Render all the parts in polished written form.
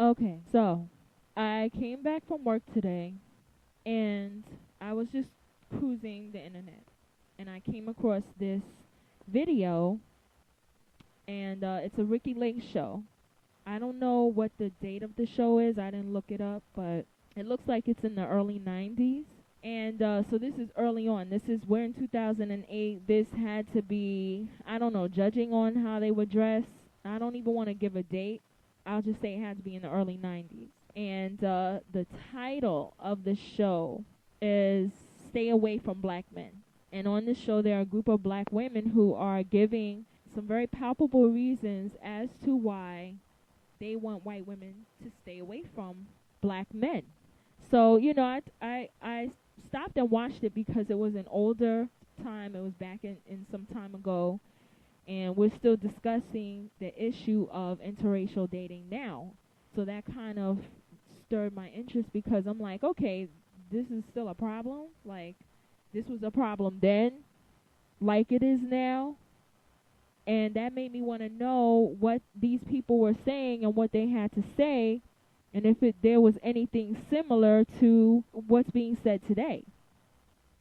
Okay, so I came back from work today and I was just cruising the internet and I came across this video and it's a Ricky Lake show. I don't know what the date of the show is. I didn't look it up, but it looks like it's in the early 90s. And so this is early on. This is we're in 2008. This had to be, I don't know, judging on how they were dressed. I don't even want to give a date. I'll just say it had to be in the early 90s. And the title of the show is Stay Away from Black Men. And on this show, there are a group of black women who are giving some very palpable reasons as to why they want white women to stay away from black men. So, I stopped and watched it because it was an older time. It was back in some time ago. And we're still discussing the issue of interracial dating now. So that kind of stirred my interest because I'm like, okay, this is still a problem. Like, this was a problem then, like it is now. And that made me want to know what these people were saying and what they had to say, and if there was anything similar to what's being said today.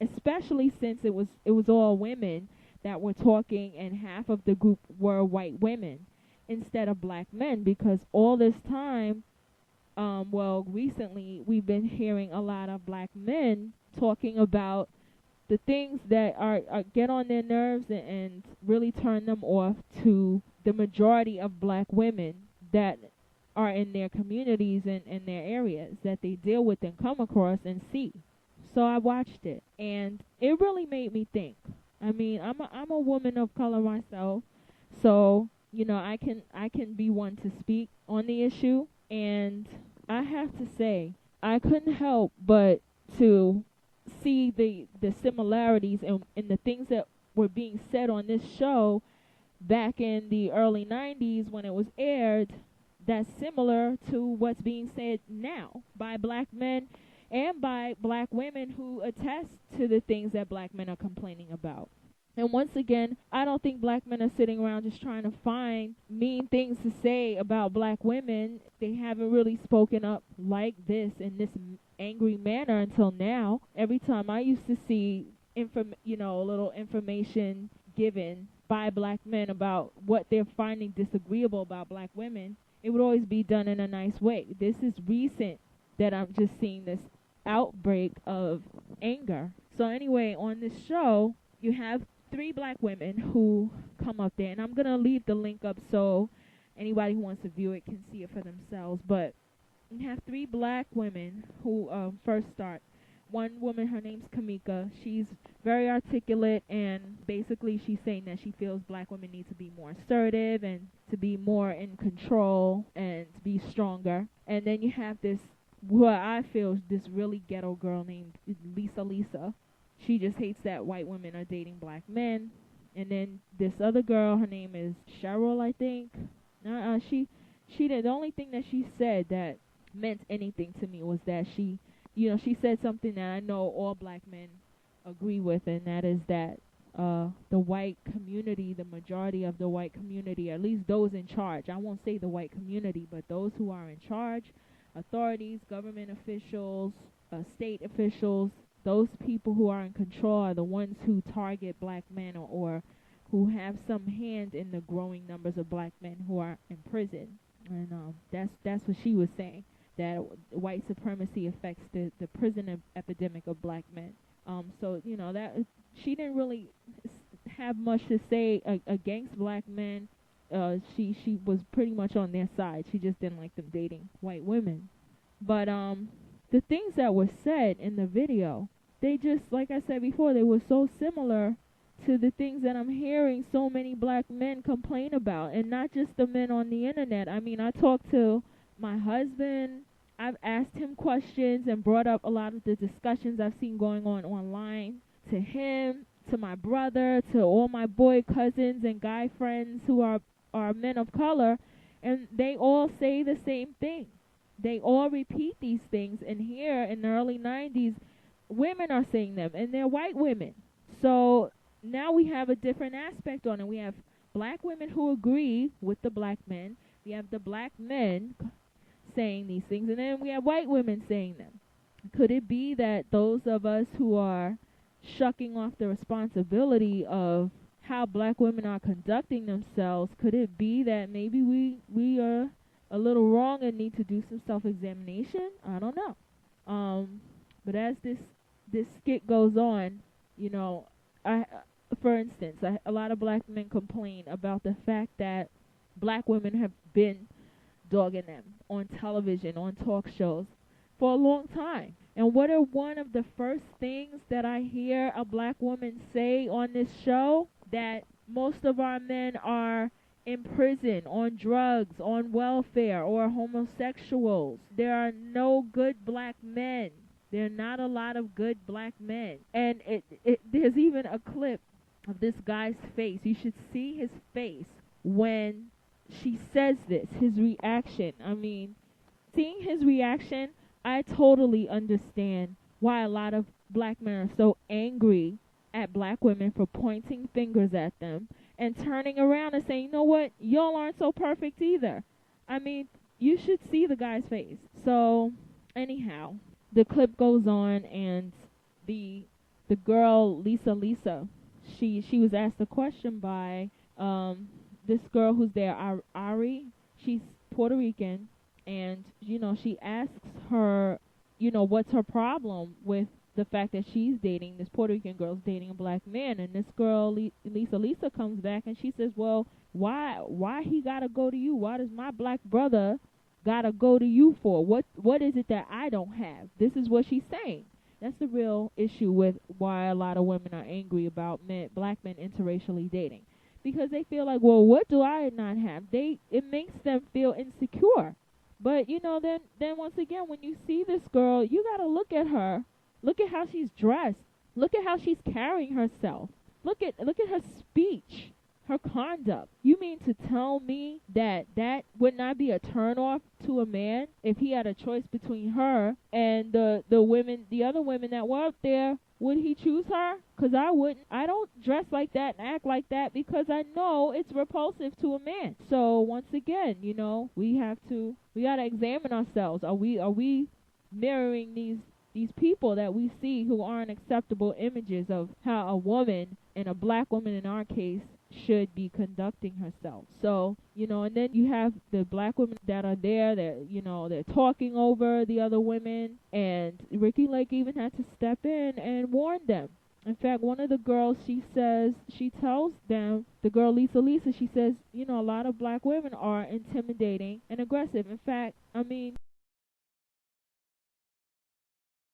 Especially since it was all women that were talking, and half of the group were white women instead of black men. Because all this time, recently we've been hearing a lot of black men talking about the things that are get on their nerves and really turn them off to the majority of black women that are in their communities and in their areas that they deal with and come across and see. So I watched it and it really made me think. I mean, I'm a woman of color myself, so I can be one to speak on the issue, and I have to say I couldn't help but to see the similarities in the things that were being said on this show back in the early 90s when it was aired, that's similar to what's being said now by black men and by black women who attest to the things that black men are complaining about. And once again, I don't think black men are sitting around just trying to find mean things to say about black women. They haven't really spoken up like this in this angry manner until now. Every time I used to see a little information given by black men about what they're finding disagreeable about black women, it would always be done in a nice way. This is recent that I'm just seeing this outbreak of anger. So anyway, on this show, you have 3 black women who come up there, and I'm going to leave the link up so anybody who wants to view it can see it for themselves. But you have 3 black women who first start. One woman, her name's Kamika. She's very articulate, and basically she's saying that she feels black women need to be more assertive and to be more in control and to be stronger. And then you have this, what I feel is this really ghetto girl named Lisa. She just hates that white women are dating black men. And then this other girl, her name is Cheryl, I think. She did, the only thing that she said that meant anything to me was that she said something that I know all black men agree with, and that is that the white community, the majority of the white community, at least those in charge, I won't say the white community, but those who are in charge, authorities, government officials, state officials, those people who are in control are the ones who target black men or who have some hand in the growing numbers of black men who are in prison. And that's what she was saying, that white supremacy affects the prison epidemic of black men. So that she didn't really have much to say against black men. She was pretty much on their side. She just didn't like them dating white women. But the things that were said in the video, they just, like I said before, they were so similar to the things that I'm hearing so many black men complain about, and not just the men on the internet. I mean, I talked to my husband. I've asked him questions and brought up a lot of the discussions I've seen going on online to him, to my brother, to all my boy cousins and guy friends who are men of color, and they all say the same thing. They all repeat these things, and here in the early 90s, women are saying them, and they're white women. So now we have a different aspect on it. We have black women who agree with the black men. We have the black men saying these things, and then we have white women saying them. Could it be that those of us who are shucking off the responsibility of how black women are conducting themselves, could it be that maybe we are a little wrong and need to do some self-examination? I don't know. But as this skit goes on, you know, for instance, a lot of black men complain about the fact that black women have been dogging them on television, on talk shows, for a long time. And what are one of the first things that I hear a black woman say on this show? That most of our men are in prison, on drugs, on welfare, or homosexuals. There are no good black men. There are not a lot of good black men. And there's even a clip of this guy's face. You should see his face when she says this, his reaction. I mean, seeing his reaction, I totally understand why a lot of black men are so angry at black women for pointing fingers at them and turning around and saying, you know what, y'all aren't so perfect either. I mean, you should see the guy's face. So, anyhow, the clip goes on, and the girl, Lisa, she was asked a question by this girl who's there, Ari. She's Puerto Rican, and, you know, she asks her, you know, what's her problem with the fact that she's dating, this Puerto Rican girl's dating a black man. And this girl, Lisa comes back and she says, well, why he gotta go to you? Why does my black brother gotta go to you for? What is it that I don't have? This is what she's saying. That's the real issue with why a lot of women are angry about black men interracially dating. Because they feel like, well, what do I not have? It makes them feel insecure. But, you know, then once again, when you see this girl, you got to look at her. Look at how she's dressed. Look at how she's carrying herself. Look at her speech, her conduct. You mean to tell me that would not be a turnoff to a man if he had a choice between her and the other women that were up there? Would he choose her? Because I wouldn't. I don't dress like that and act like that because I know it's repulsive to a man. So once again, you know, we gotta examine ourselves. Are we mirroring these people that we see who aren't acceptable images of how a woman, and a black woman in our case, should be conducting herself? So, you know, and then you have the black women that are there that, you know, they're talking over the other women, and Ricky Lake even had to step in and warn them. In fact, one of the girls, she tells them, the girl Lisa, she says, you know, a lot of black women are intimidating and aggressive. In fact, I mean,